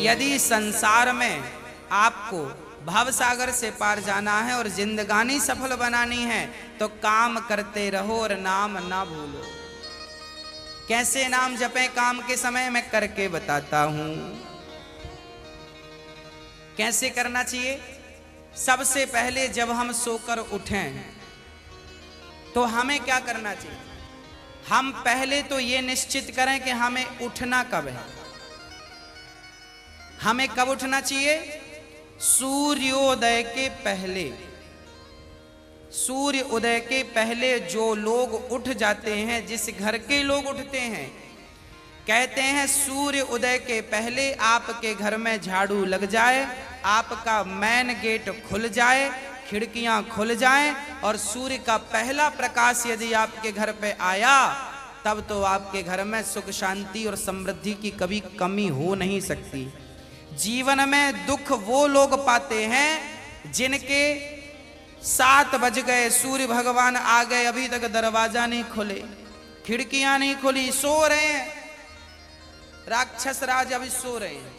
यदि संसार में आपको भव सागर से पार जाना है और जिंदगानी सफल बनानी है तो काम करते रहो और नाम ना भूलो। कैसे नाम जपें काम के समय, मैं करके बताता हूं। कैसे करना चाहिए? सबसे पहले जब हम सोकर उठें तो हमें क्या करना चाहिए? हम पहले तो ये निश्चित करें कि हमें उठना कब है। हमें कब उठना चाहिए? सूर्योदय के पहले। सूर्य उदय के पहले जो लोग उठ जाते हैं, जिस घर के लोग उठते हैं, कहते हैं सूर्य उदय के पहले आपके घर में झाड़ू लग जाए, आपका मेन गेट खुल जाए, खिड़कियां खुल जाएं और सूर्य का पहला प्रकाश यदि आपके घर पे आया, तब तो आपके घर में सुख शांति और समृद्धि की कभी कमी हो नहीं सकती। जीवन में दुख वो लोग पाते हैं जिनके 7 बज गए, सूर्य भगवान आ गए, अभी तक दरवाजा नहीं खुले, खिड़कियां नहीं खुली, सो रहे हैं, राक्षस राज अभी सो रहे हैं।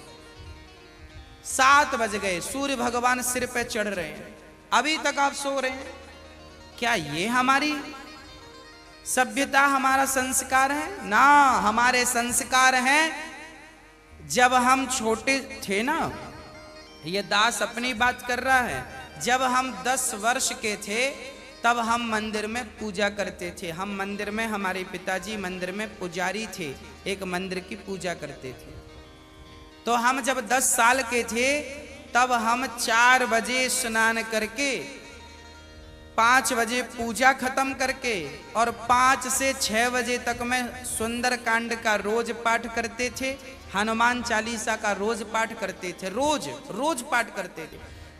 7 बज गए, सूर्य भगवान सिर पे चढ़ रहे हैं, अभी तक आप सो रहे हैं। क्या ये हमारी सभ्यता, हमारा संस्कार है? ना, हमारे संस्कार हैं जब हम छोटे थे ना, ये दास अपनी बात कर रहा है, जब हम 10 वर्ष के थे तब हम मंदिर में पूजा करते थे। हम मंदिर में, हमारे पिताजी मंदिर में पुजारी थे, एक मंदिर की पूजा करते थे। तो हम जब 10 साल के थे तब हम 4 बजे स्नान करके 5 बजे पूजा खत्म करके और 5 से 6 बजे तक में सुंदर कांड का रोज पाठ करते थे, हनुमान चालीसा का रोज पाठ करते थे, रोज पाठ करते थे।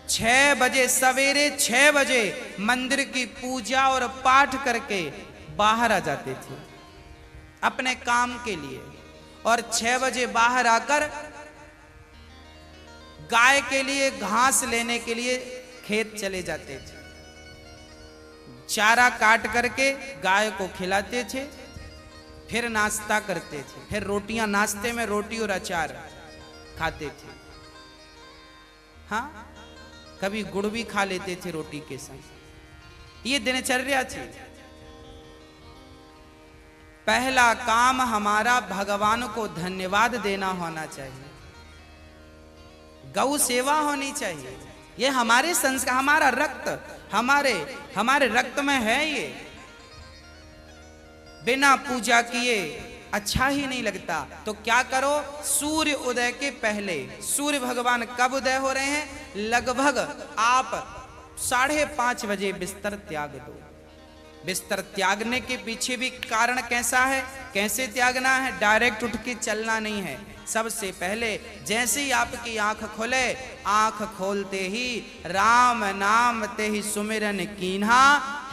6 बजे, सवेरे 6 बजे मंदिर की पूजा और पाठ करके बाहर आ जाते थे अपने काम के लिए, और 6 बजे बाहर आकर गाय के लिए घास लेने के लिए खेत चले जाते थे। चारा काट करके गाय को खिलाते थे, फिर नाश्ता करते थे, फिर रोटियां, नाश्ते में रोटी और अचार खाते थे। हाँ, कभी गुड़ भी खा लेते थे रोटी के संग। ये दिनचर्या थी। पहला काम हमारा भगवान को धन्यवाद देना होना चाहिए, गौ सेवा होनी चाहिए। ये हमारे संस्कार, हमारा रक्त, हमारे रक्त में है ये। बिना पूजा किए अच्छा ही नहीं लगता। तो क्या करो? सूर्य उदय के पहले, सूर्य भगवान कब उदय हो रहे हैं? लगभग आप 5:30 बजे बिस्तर त्याग दो। बिस्तर त्यागने के पीछे भी कारण कैसा है, कैसे त्यागना है? डायरेक्ट उठ के चलना नहीं है। सबसे पहले जैसे ही आपकी आंख खुले, आंख खोलते ही राम नाम ते ही सुमिरन कीन्हा,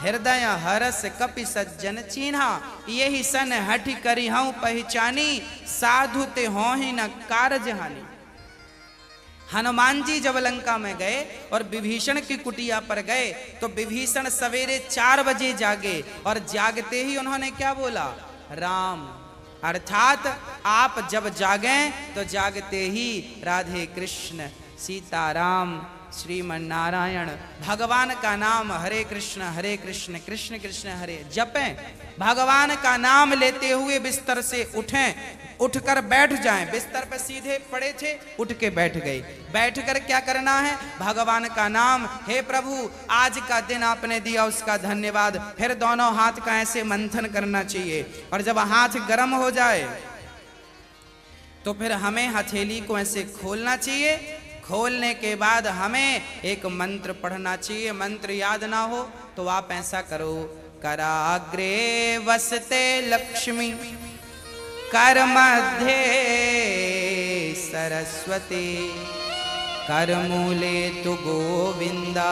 हृदय हरस कपि सज्जन चीन्हा, यही सन हठि करी हूं पहचानी, साधु ते हो ही न कारज हानि। हनुमान जी जब लंका में गए और विभीषण की कुटिया पर गए तो विभीषण सवेरे 4 बजे जागे, और जागते ही उन्होंने क्या बोला? राम। अर्थात आप जब जागें तो जागते ही राधे कृष्ण, सीताराम, श्रीमन नारायण, भगवान का नाम हरे कृष्ण कृष्ण कृष्ण हरे जपें। भगवान का नाम लेते हुए बिस्तर से उठें, उठकर बैठ जाएं। बिस्तर पर सीधे पड़े थे, उठ के बैठ गए। बैठकर क्या करना है? भगवान का नाम, हे प्रभु आज का दिन आपने दिया उसका धन्यवाद। फिर दोनों हाथ का ऐसे मंथन करना चाहिए, और जब हाथ गर्म हो जाए तो फिर हमें हथेली को ऐसे खोलना चाहिए। खोलने के बाद हमें एक मंत्र पढ़ना चाहिए। मंत्र याद ना हो तो आप ऐसा करो, कराग्रे वसते लक्ष्मी, कर मध्य सरस्वती, कर मूले तु गोविंदा,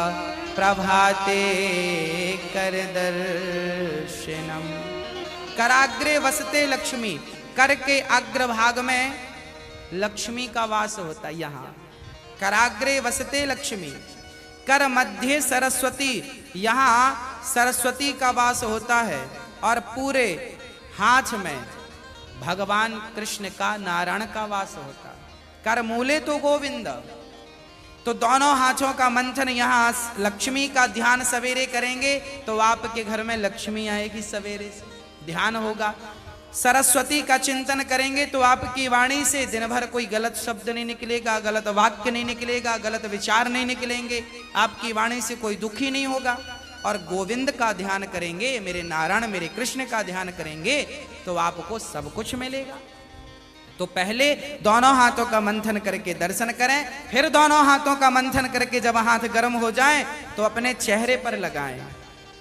प्रभाते कर दर्शनम। कराग्रे वसते लक्ष्मी, कर के अग्रभाग में लक्ष्मी का वास होता है। यहाँ कराग्रे वसते लक्ष्मी, कर मध्य सरस्वती, यहाँ सरस्वती का वास होता है, और पूरे हाथ में भगवान कृष्ण का, नारायण का वास होता है। कर मूले तो गोविंद। तो दोनों हाथों का मंथन, यहाँ लक्ष्मी का ध्यान सवेरे करेंगे तो आपके घर में लक्ष्मी आएगी, सवेरे से ध्यान होगा। सरस्वती का चिंतन करेंगे तो आपकी वाणी से दिन भर कोई गलत शब्द नहीं निकलेगा, गलत वाक्य नहीं निकलेगा, गलत विचार नहीं निकलेंगे, आपकी वाणी से कोई दुखी नहीं होगा। और गोविंद का ध्यान करेंगे, मेरे नारायण मेरे कृष्ण का ध्यान करेंगे तो आपको सब कुछ मिलेगा। तो पहले दोनों हाथों का मंथन करके दर्शन करें, फिर दोनों हाथों का मंथन करके जब हाथ गर्म हो जाए तो अपने चेहरे पर लगाएं,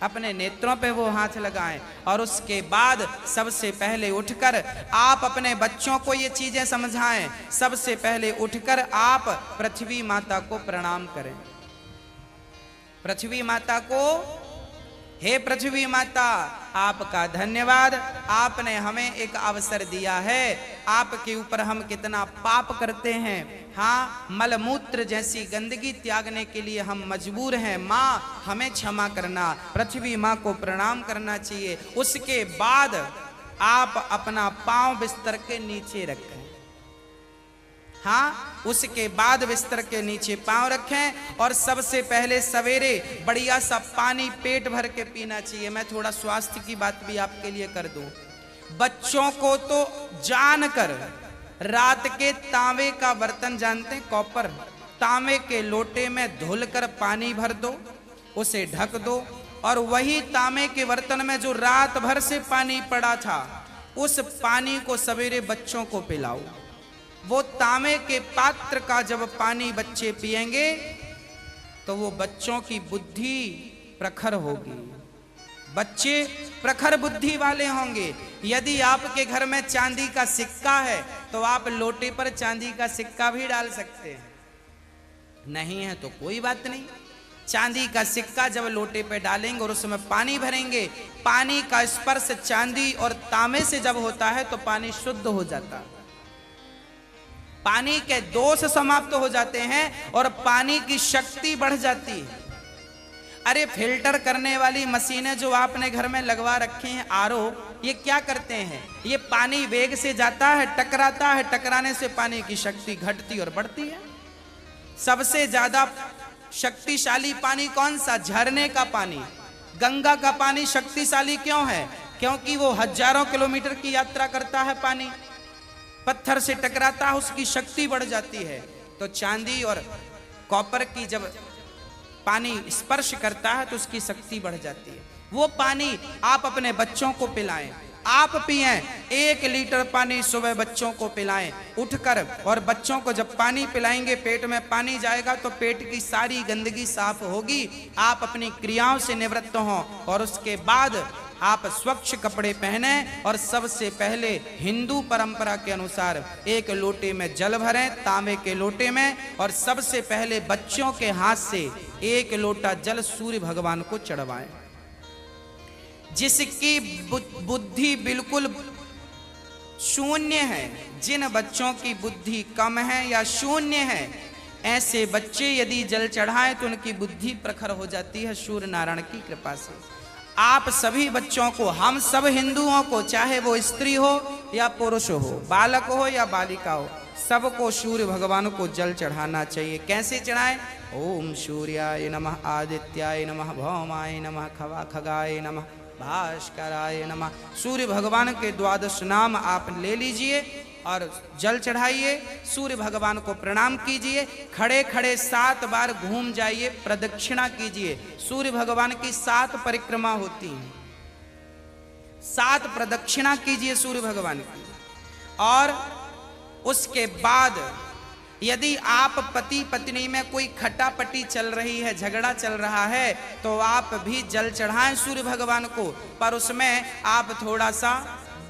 अपने नेत्रों पे वो हाथ लगाएं। और उसके बाद सबसे पहले उठकर आप अपने बच्चों को ये चीजें समझाएं। सबसे पहले उठकर आप पृथ्वी माता को प्रणाम करें। पृथ्वी माता को, हे पृथ्वी माता, आपका धन्यवाद, आपने हमें एक अवसर दिया है। आपके ऊपर हम कितना पाप करते हैं, हाँ, मलमूत्र जैसी गंदगी त्यागने के लिए हम मजबूर हैं। माँ हमें क्षमा करना, पृथ्वी माँ को प्रणाम करना चाहिए। उसके बाद आप अपना पांव बिस्तर के नीचे रखें, हाँ, उसके बाद बिस्तर के नीचे पांव रखें। और सबसे पहले सवेरे बढ़िया सा पानी पेट भर के पीना चाहिए। मैं थोड़ा स्वास्थ्य की बात भी आपके लिए कर दूं। बच्चों को तो जानकर रात के तांबे का बर्तन जानते हैं, कॉपर, तांबे के लोटे में धुलकर पानी भर दो, उसे ढक दो, और वही तांबे के बर्तन में जो रात भर से पानी पड़ा था उस पानी को सवेरे बच्चों को पिलाओ। वो तांबे के पात्र का जब पानी बच्चे पिएंगे तो वो बच्चों की बुद्धि प्रखर होगी, बच्चे प्रखर बुद्धि वाले होंगे। यदि आपके घर में चांदी का सिक्का है तो आप लोटे पर चांदी का सिक्का भी डाल सकते हैं, नहीं है तो कोई बात नहीं। चांदी का सिक्का जब लोटे पे डालेंगे और उसमें पानी भरेंगे, पानी का स्पर्श चांदी और तांबे से जब होता है तो पानी शुद्ध हो जाता है, पानी के दोष समाप्त हो जाते हैं और पानी की शक्ति बढ़ जाती है। अरे फिल्टर करने वाली मशीनें जो आपने घर में लगवा रखी हैं, आरओ, ये क्या करते हैं? ये पानी वेग से जाता है, टकराता है, टकराने से पानी की शक्ति घटती और बढ़ती है। सबसे ज्यादा शक्तिशाली पानी कौन सा? झरने का पानी। गंगा का पानी शक्तिशाली क्यों है? क्योंकि वो हजारों किलोमीटर की यात्रा करता है, पानी पत्थर से टकराता है, उसकी शक्ति बढ़ जाती है। तो चांदी और कॉपर की जब पानी स्पर्श करता है तो उसकी शक्ति बढ़ जाती है। वो पानी आप अपने बच्चों को पिलाएं, आप पिएं। 1 लीटर पानी सुबह बच्चों को पिलाएं उठकर, और बच्चों को जब पानी पिलाएंगे पेट में पानी जाएगा तो पेट की सारी गंदगी साफ होगी, आप अपनी क्रियाओं से निवृत्त हों। और उसके बाद आप स्वच्छ कपड़े पहने और सबसे पहले हिंदू परंपरा के अनुसार 1 लोटे में जल भरें, तांबे के लोटे में, और सबसे पहले बच्चों के हाथ से 1 लोटा जल सूर्य भगवान को चढ़वाएं। जिसकी बुद्धि बिल्कुल शून्य है, जिन बच्चों की बुद्धि कम है या शून्य है, ऐसे बच्चे यदि जल चढ़ाएं तो उनकी बुद्धि प्रखर हो जाती है सूर्य नारायण की कृपा से। आप सभी बच्चों को, हम सब हिंदुओं को, चाहे वो स्त्री हो या पुरुष हो, बालक हो या बालिका हो, सबको सूर्य भगवान को जल चढ़ाना चाहिए। कैसे चढ़ाएं? ओम सूर्याय नमः, आदित्याय नमः, भौमाय नमः, खगाय नमः, भास्कराय नमः। सूर्य भगवान के 12 नाम आप ले लीजिए और जल चढ़ाइए, सूर्य भगवान को प्रणाम कीजिए, खड़े खड़े 7 बार घूम जाइए, प्रदक्षिणा कीजिए। सूर्य भगवान की 7 परिक्रमा होती हैं, 7 प्रदक्षिणा कीजिए सूर्य भगवान की। और उसके बाद यदि आप पति पत्नी में कोई खटापटी चल रही है, झगड़ा चल रहा है, तो आप भी जल चढ़ाएं सूर्य भगवान को, पर उसमें आप थोड़ा सा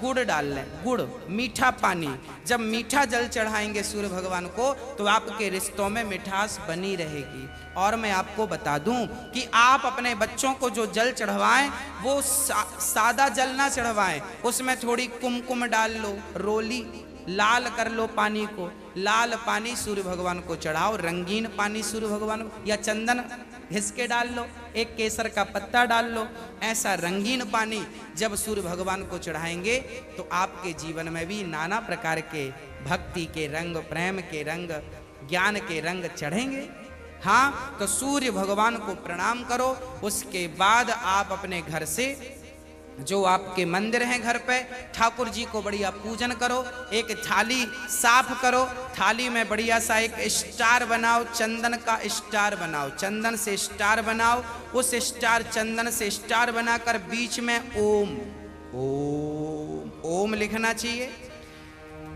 गुड़ डाल लें, गुड़, मीठा पानी। जब मीठा जल चढ़ाएंगे सूर्य भगवान को तो आपके रिश्तों में मिठास बनी रहेगी। और मैं आपको बता दूं कि आप अपने बच्चों को जो जल चढ़वाएं वो सादा जल ना चढ़वाएं, उसमें थोड़ी कुमकुम डाल लो, रोली लाल कर लो पानी को, लाल पानी सूर्य भगवान को चढ़ाओ, रंगीन पानी सूर्य भगवान को, या चंदन घिस के डाल लो, एक केसर का पत्ता डाल लो। ऐसा रंगीन पानी जब सूर्य भगवान को चढ़ाएंगे तो आपके जीवन में भी नाना प्रकार के भक्ति के रंग, प्रेम के रंग, ज्ञान के रंग चढ़ेंगे। हाँ, तो सूर्य भगवान को प्रणाम करो। उसके बाद आप अपने घर से, जो आपके मंदिर हैं घर पे, ठाकुर जी को बढ़िया पूजन करो। एक थाली साफ करो, थाली में बढ़िया सा एक स्टार बनाओ, चंदन का स्टार बनाओ, चंदन से स्टार बनाओ। उस स्टार, चंदन से स्टार बनाकर बीच में ओम ओम ओम लिखना चाहिए।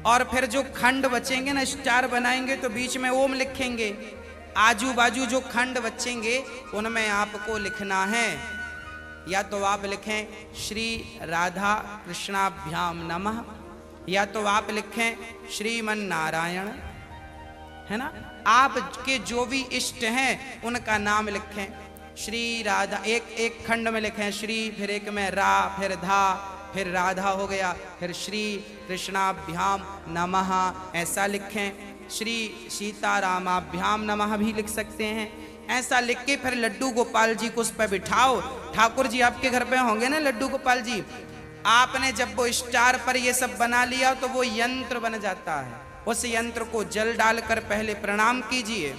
और फिर जो खंड बचेंगे ना, स्टार बनाएंगे तो बीच में ओम लिखेंगे। आजू बाजू जो खंड बचेंगे उनमें आपको लिखना है, या तो आप लिखें श्री राधा कृष्णाभ्याम नमः, या तो आप लिखें श्रीमन नारायण, है ना। आपके जो भी इष्ट हैं उनका नाम लिखें। श्री राधा, एक खंड में लिखें श्री, फिर एक में रा, फिर धा, फिर राधा हो गया, फिर श्री कृष्णाभ्याम नमः ऐसा लिखें। श्री सीतारामाभ्याम नमः भी लिख सकते हैं। ऐसा लिख के फिर लड्डू गोपाल जी को उस पर बिठाओ। ठाकुर जी आपके घर पे होंगे ना, लड्डू गोपाल जी। आपने जब वो स्टार पर ये सब बना लिया तो वो यंत्र बन जाता है। उस यंत्र को जल डालकर पहले प्रणाम कीजिए।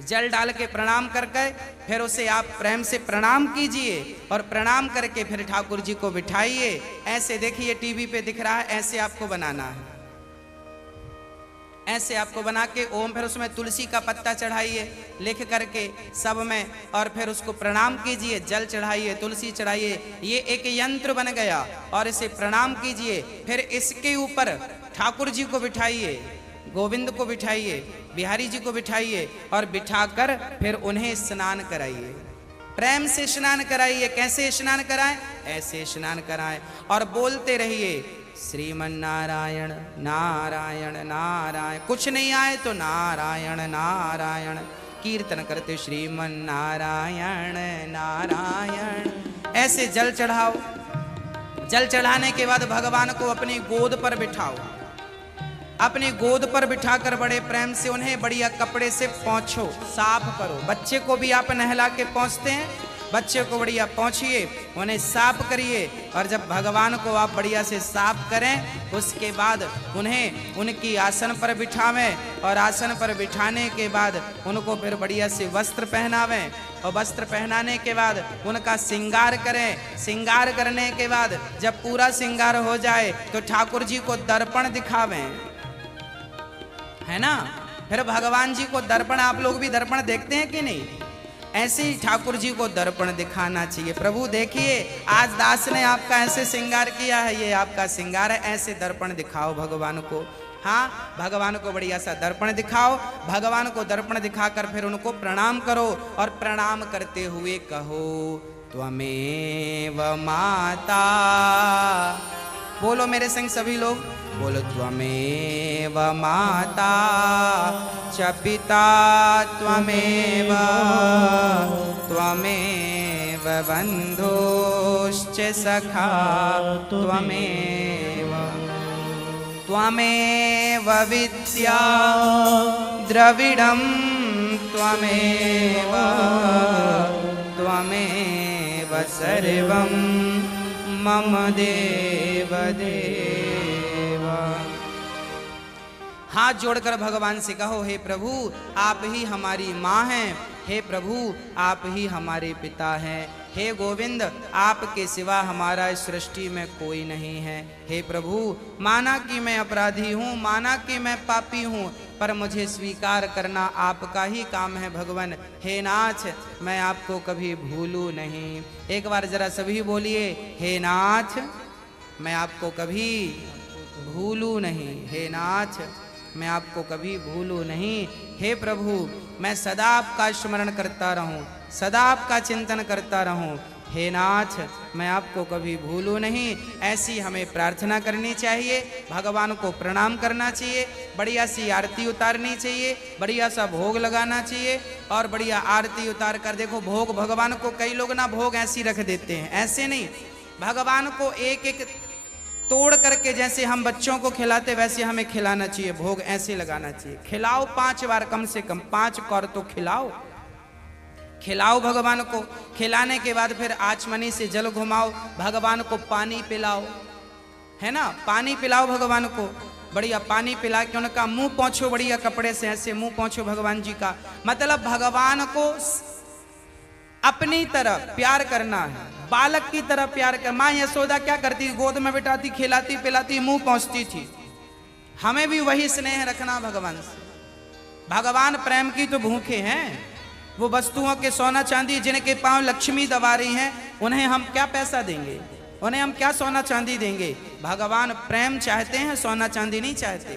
जल डाल के प्रणाम करके फिर उसे आप प्रेम से प्रणाम कीजिए, और प्रणाम करके फिर ठाकुर जी को बिठाइए। ऐसे देखिए टीवी पे दिख रहा है, ऐसे आपको बनाना है। ऐसे आपको बना के ओम, फिर उसमें तुलसी का पत्ता चढ़ाइए लिख करके सब में, और फिर उसको प्रणाम कीजिए, जल चढ़ाइए, तुलसी चढ़ाइए। ये एक यंत्र बन गया, और इसे प्रणाम कीजिए। फिर इसके ऊपर ठाकुर जी को बिठाइए, गोविंद को बिठाइए, बिहारी जी को बिठाइए, और बिठाकर फिर उन्हें स्नान कराइए। प्रेम से स्नान कराइए। कैसे स्नान कराएं? ऐसे स्नान कराएं, और बोलते रहिए श्रीमन नारायण नारायण नारायण। कुछ नहीं आए तो नारायण नारायण कीर्तन करते, श्रीमन नारायण नारायण। ऐसे जल चढ़ाओ। जल चढ़ाने के बाद भगवान को अपनी गोद पर बिठाओ। अपनी गोद पर बिठाकर बड़े प्रेम से उन्हें बढ़िया कपड़े से पोंछो, साफ करो। बच्चे को भी आप नहला के पोंछते हैं, बच्चे को बढ़िया पोंछिए, उन्हें साफ करिए। और जब भगवान को आप बढ़िया से साफ करें, उसके बाद उन्हें उनकी आसन पर बिठावें, और आसन पर बिठाने के बाद उनको फिर बढ़िया से वस्त्र पहनावें, और वस्त्र पहनाने के बाद उनका श्रृंगार करें। श्रृंगार करने के बाद जब पूरा श्रृंगार हो जाए तो ठाकुर जी को दर्पण दिखावें, है ना। फिर भगवान जी को दर्पण, आप लोग भी दर्पण देखते हैं कि नहीं? ऐसे ही ठाकुर जी को दर्पण दिखाना चाहिए। प्रभु देखिए, आज दास ने आपका ऐसे श्रृंगार किया है, ये आपका श्रृंगार है, ऐसे दर्पण दिखाओ भगवान को। हाँ, भगवान को बढ़िया सा दर्पण दिखाओ। भगवान को दर्पण दिखाकर फिर उनको प्रणाम करो, और प्रणाम करते हुए कहो त्वमेव माता। बोलो मेरे संग सभी लोग, बोलो त्वमेव माता च पिता त्वमेव, त्वमेव बन्धुश्च सखा त्वमेव, त्वमेव विद्या द्रविडं त्वमेव, त्वमेव सर्वं मम देव देव। हाथ जोड़कर भगवान से कहो, हे प्रभु आप ही हमारी माँ हैं, हे प्रभु आप ही हमारे पिता हैं, हे गोविंद आपके सिवा हमारा इस सृष्टि में कोई नहीं है। हे प्रभु, माना कि मैं अपराधी हूँ, माना कि मैं पापी हूँ, पर मुझे स्वीकार करना आपका ही काम है भगवान। हे नाथ, मैं आपको कभी भूलूं नहीं। एक बार जरा सभी बोलिए, हे नाथ मैं आपको कभी भूलूं नहीं, हे नाथ मैं आपको कभी भूलूं नहीं। हे प्रभु, मैं सदा आपका स्मरण करता रहूं, सदा आपका चिंतन करता रहूं। हे नाथ, मैं आपको कभी भूलूं नहीं। ऐसी हमें प्रार्थना करनी चाहिए, भगवान को प्रणाम करना चाहिए, बढ़िया सी आरती उतारनी चाहिए, बढ़िया सा भोग लगाना चाहिए, और बढ़िया आरती उतार कर देखो भोग भगवान को, कई लोग ना भोग ऐसी रख देते हैं, ऐसे नहीं, भगवान को एक एक तोड़ करके जैसे हम बच्चों को खिलाते वैसे हमें खिलाना चाहिए, भोग ऐसे लगाना चाहिए। खिलाओ 5 बार, कम से कम 5 कौर तो खिलाओ, खिलाओ भगवान को। खिलाने के बाद फिर आचमनी से जल घुमाओ, भगवान को पानी पिलाओ, है ना, पानी पिलाओ भगवान को। बढ़िया पानी पिला के उनका मुंह पोंछो बढ़िया कपड़े से, ऐसे मुंह पोंछो भगवान जी का। मतलब भगवान को अपनी तरह प्यार करना है, बालक की तरह प्यार कर। माँ यशोदा क्या करती, गोद में बिठाती, खिलाती पिलाती, मुंह पोंछती थी। हमें भी वही स्नेह रखना भगवान से। भगवान प्रेम की तो भूखे हैं। वो वस्तुओं के सोना चांदी जिनके पांव लक्ष्मी दबा रही हैं, उन्हें हम क्या पैसा देंगे, उन्हें हम क्या सोना चांदी देंगे। भगवान प्रेम चाहते हैं, सोना चांदी नहीं चाहते।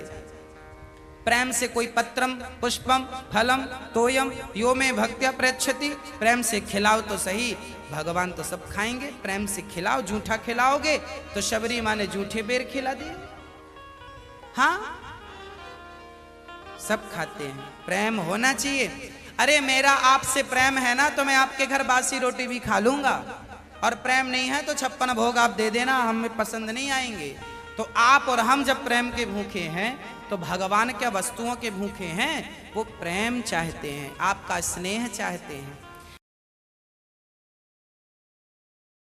प्रेम से कोई पत्रम पुष्पम फलम तोयम यो में भक्त्या प्रयच्छति, प्रेम से खिलाओ तो सही, भगवान तो सब खाएंगे। प्रेम से खिलाओ, झूठा खिलाओगे तो शबरी माँ ने झूठे बेर खिला दिए। हाँ, सब खाते हैं। प्रेम होना चाहिए। अरे मेरा आपसे प्रेम है ना, तो मैं आपके घर बासी रोटी भी खा लूंगा, और प्रेम नहीं है तो 56 भोग आप दे देना, हमें पसंद नहीं आएंगे। तो आप और हम जब प्रेम के भूखे हैं, तो भगवान क्या वस्तुओं के भूखे हैं? वो प्रेम चाहते हैं, आपका स्नेह चाहते हैं।